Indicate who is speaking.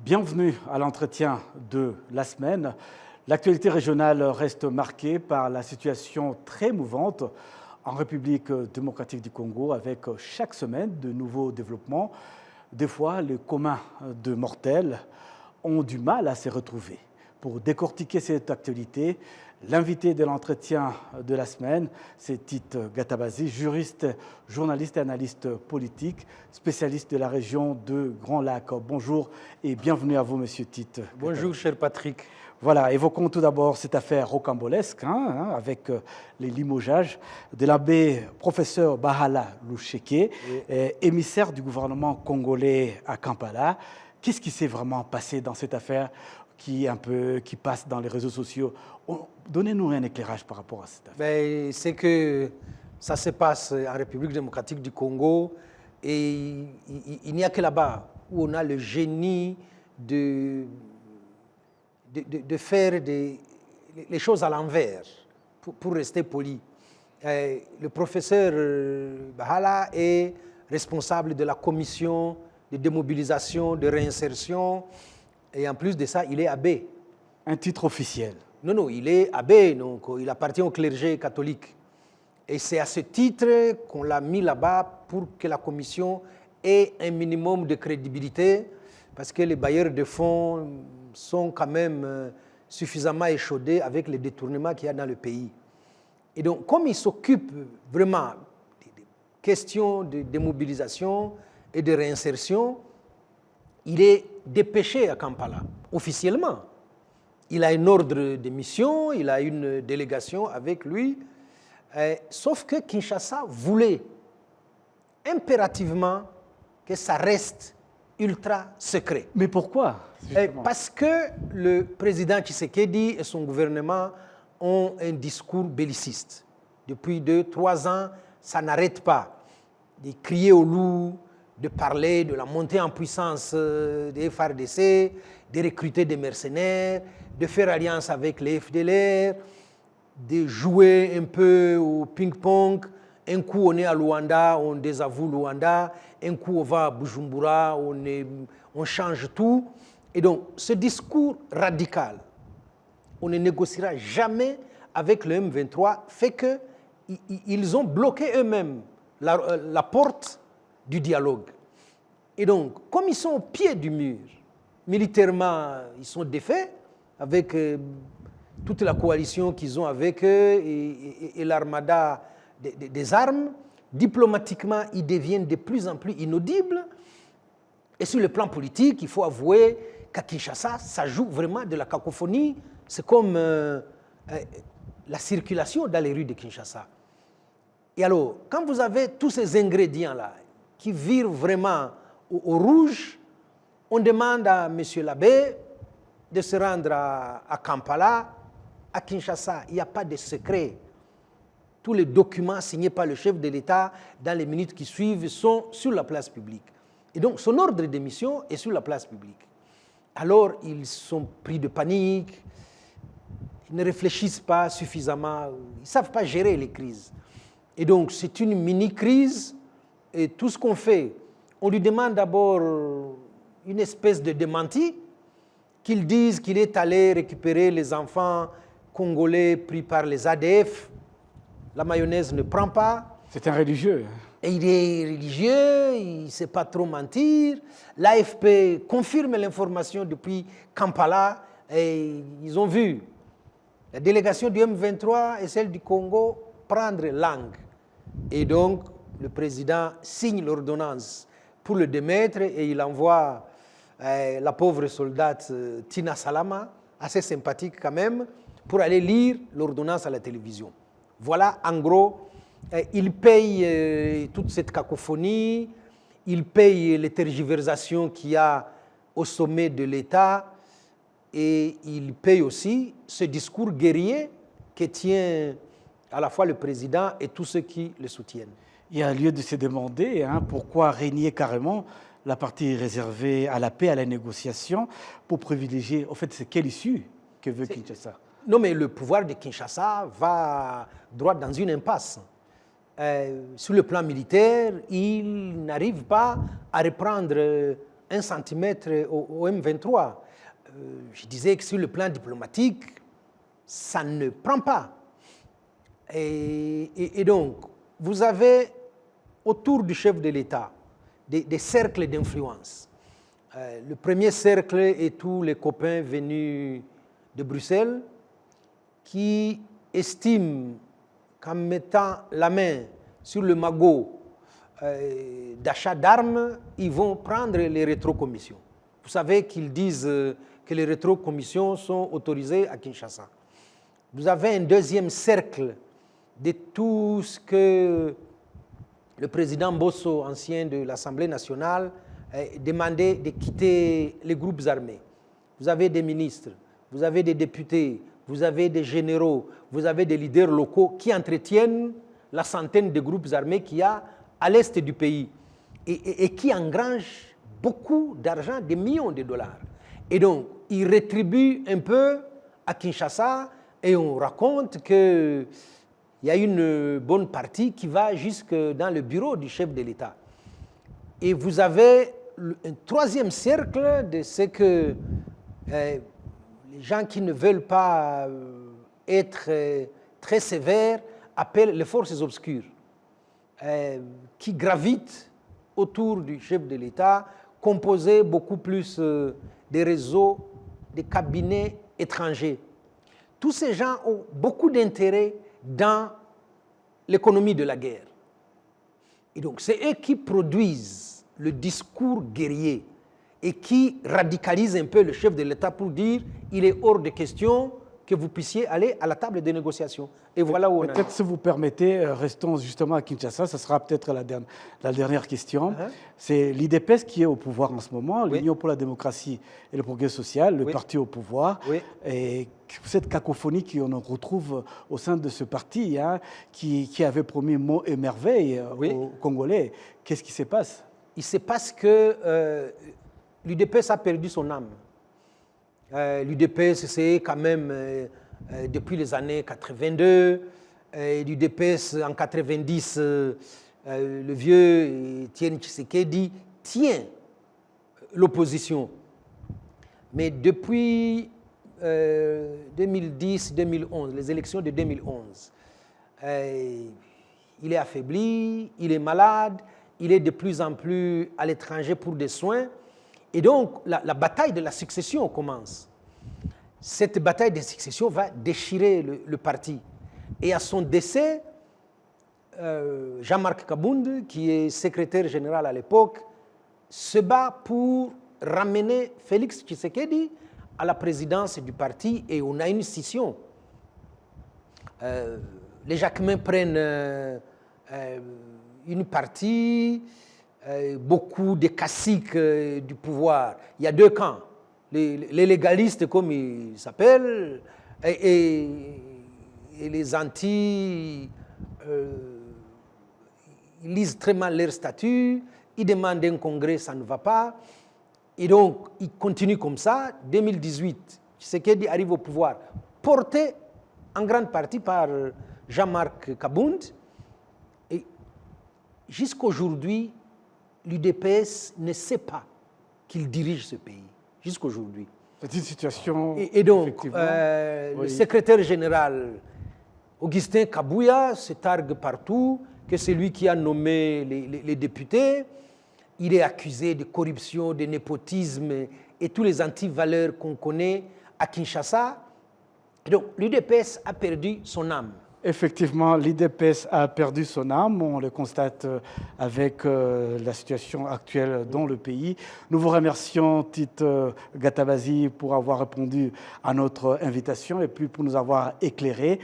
Speaker 1: Bienvenue à l'entretien de la semaine. L'actualité régionale reste marquée par la situation très mouvante en République démocratique du Congo avec chaque semaine de nouveaux développements. Des fois, les communs de mortels ont du mal à se retrouver. Pour décortiquer cette actualité, l'invité de l'entretien de la semaine, c'est Tite Gatabazi, juriste, journaliste et analyste politique, spécialiste de la région de Grand Lac. Bonjour et bienvenue à vous, monsieur Tite.
Speaker 2: Bonjour, cher Patrick.
Speaker 1: Voilà, évoquons tout d'abord cette affaire rocambolesque avec les limogeages de l'abbé professeur Bahala Loucheke, émissaire du gouvernement congolais à Kampala. Qu'est-ce qui s'est vraiment passé dans cette affaire qui passe dans les réseaux sociaux? Donnez-nous un éclairage par rapport à cette affaire.
Speaker 2: C'est que ça se passe en République démocratique du Congo et il n'y a que là-bas où on a le génie de faire les choses à l'envers, pour rester poli. Le professeur Bahala est responsable de la commission de démobilisation, de réinsertion, et en plus de ça, il est abbé.
Speaker 1: Un titre officiel?
Speaker 2: Non, il est abbé, donc il appartient au clergé catholique. Et c'est à ce titre qu'on l'a mis là-bas pour que la commission ait un minimum de crédibilité, parce que les bailleurs de fonds sont quand même suffisamment échaudés avec les détournements qu'il y a dans le pays. Et donc, comme il s'occupe vraiment des questions de démobilisation et de réinsertion, il est dépêché à Kampala, officiellement. Il a un ordre de mission, il a une délégation avec lui, sauf que Kinshasa voulait impérativement que ça reste ultra secret.
Speaker 1: Mais pourquoi?
Speaker 2: Parce que le président Tshisekedi et son gouvernement ont un discours belliciste. Depuis 2-3 ans, ça n'arrête pas de crier au loup, de parler de la montée en puissance des FARDC, de recruter des mercenaires, de faire alliance avec les FDLR, de jouer un peu au ping-pong. Un coup, on est à Luanda, on désavoue Luanda. Un coup, on va à Bujumbura, on change tout. Et donc, ce discours radical, on ne négociera jamais avec le M23, fait qu'ils ont bloqué eux-mêmes la porte du dialogue. Et donc, comme ils sont au pied du mur, militairement, ils sont défaits avec toute la coalition qu'ils ont avec eux et l'armada des armes. Diplomatiquement, ils deviennent de plus en plus inaudibles. Et sur le plan politique, il faut avouer qu'à Kinshasa, ça joue vraiment de la cacophonie. C'est comme la circulation dans les rues de Kinshasa. Et alors, quand vous avez tous ces ingrédients-là qui virent vraiment au rouge, on demande à M. l'abbé de se rendre à Kampala. À Kinshasa, il n'y a pas de secret. Tous les documents signés par le chef de l'État dans les minutes qui suivent sont sur la place publique. Et donc, son ordre de mission est sur la place publique. Alors, ils sont pris de panique, ils ne réfléchissent pas suffisamment, ils ne savent pas gérer les crises. Et donc, c'est une mini-crise, et tout ce qu'on fait, on lui demande d'abord une espèce de démenti, qu'il dise qu'il est allé récupérer les enfants congolais pris par les ADF. La mayonnaise ne prend pas.
Speaker 1: C'est un religieux.
Speaker 2: Et il est religieux, il ne sait pas trop mentir. L'AFP confirme l'information depuis Kampala et ils ont vu la délégation du M23 et celle du Congo prendre langue. Et donc, le président signe l'ordonnance pour le démettre et il envoie la pauvre soldate Tina Salama, assez sympathique quand même, pour aller lire l'ordonnance à la télévision. Voilà, en gros, il paye toute cette cacophonie, il paye les tergiversations qu'il y a au sommet de l'État et il paye aussi ce discours guerrier que tient à la fois le président et tous ceux qui le soutiennent.
Speaker 1: Il y a lieu de se demander pourquoi régner carrément la partie réservée à la paix, à la négociation, pour privilégier, en fait, c'est quelle issue que veut Kinshasa?
Speaker 2: Non, mais le pouvoir de Kinshasa va droit dans une impasse. Sur le plan militaire, il n'arrive pas à reprendre 1 centimètre au M23. Je disais que sur le plan diplomatique, ça ne prend pas. Et donc, vous avez autour du chef de l'État des cercles d'influence. Le premier cercle est tous les copains venus de Bruxelles qui estiment qu'en mettant la main sur le magot d'achat d'armes, ils vont prendre les rétrocommissions. Vous savez qu'ils disent que les rétrocommissions sont autorisées à Kinshasa. Vous avez un deuxième cercle de tout ce que le président Bosso, ancien de l'Assemblée nationale, demandait de quitter les groupes armés. Vous avez des ministres, vous avez des députés, vous avez des généraux, vous avez des leaders locaux qui entretiennent la centaine de groupes armés qu'il y a à l'est du pays et qui engrangent beaucoup d'argent, des millions de dollars. Et donc, ils rétribuent un peu à Kinshasa et on raconte qu'il y a une bonne partie qui va jusque dans le bureau du chef de l'État. Et vous avez un troisième cercle de ce que les gens qui ne veulent pas être très sévères appellent les forces obscures, qui gravitent autour du chef de l'État, composés beaucoup plus des réseaux, des cabinets étrangers. Tous ces gens ont beaucoup d'intérêt dans l'économie de la guerre. Et donc, c'est eux qui produisent le discours guerrier et qui radicalisent un peu le chef de l'État pour dire qu'il est hors de question que vous puissiez aller à la table de négociation. Et voilà où on est.
Speaker 1: Peut-être, si vous permettez, restons justement à Kinshasa, ce sera peut-être la dernière question. C'est l'IDPS qui est au pouvoir en ce moment, l'Union pour la démocratie et le progrès social, le parti au pouvoir. Et cette cacophonie qu'on retrouve au sein de ce parti, hein, qui avait promis mots et merveilles aux Congolais. Qu'est-ce qui se passe?
Speaker 2: Il se passe que l'UDPS a perdu son âme. L'UDPS, c'est quand même depuis les années 82. L'UDPS, en 90, le vieux Etienne Tshisekedi tient l'opposition. Mais depuis 2010-2011, les élections de 2011, il est affaibli, il est malade, il est de plus en plus à l'étranger pour des soins. Et donc, la bataille de la succession commence. Cette bataille de succession va déchirer le parti. Et à son décès, Jean-Marc Kabound, qui est secrétaire général à l'époque, se bat pour ramener Félix Tshisekedi à la présidence du parti et on a une scission. Les Jacquemains prennent une partie, beaucoup de caciques du pouvoir. Il y a deux camps, les légalistes comme ils s'appellent et les anti, ils lisent très mal leur statut, ils demandent un congrès, ça ne va pas. Et donc, ils continuent comme ça. 2018, Tshisekedi arrive au pouvoir, porté en grande partie par Jean-Marc Kabound. Et jusqu'aujourd'hui, l'UDPS ne sait pas qu'il dirige ce pays. Jusqu'aujourd'hui.
Speaker 1: C'est une situation...
Speaker 2: Et donc, le secrétaire général Augustin Kabouya se targue partout que c'est lui qui a nommé les députés. Il est accusé de corruption, de népotisme et tous les antivaleurs qu'on connaît à Kinshasa. Et donc, l'UDPS a perdu son âme.
Speaker 1: Effectivement, l'IDPS a perdu son âme, on le constate avec la situation actuelle dans le pays. Nous vous remercions, Tite Gatabazi, pour avoir répondu à notre invitation et puis pour nous avoir éclairés.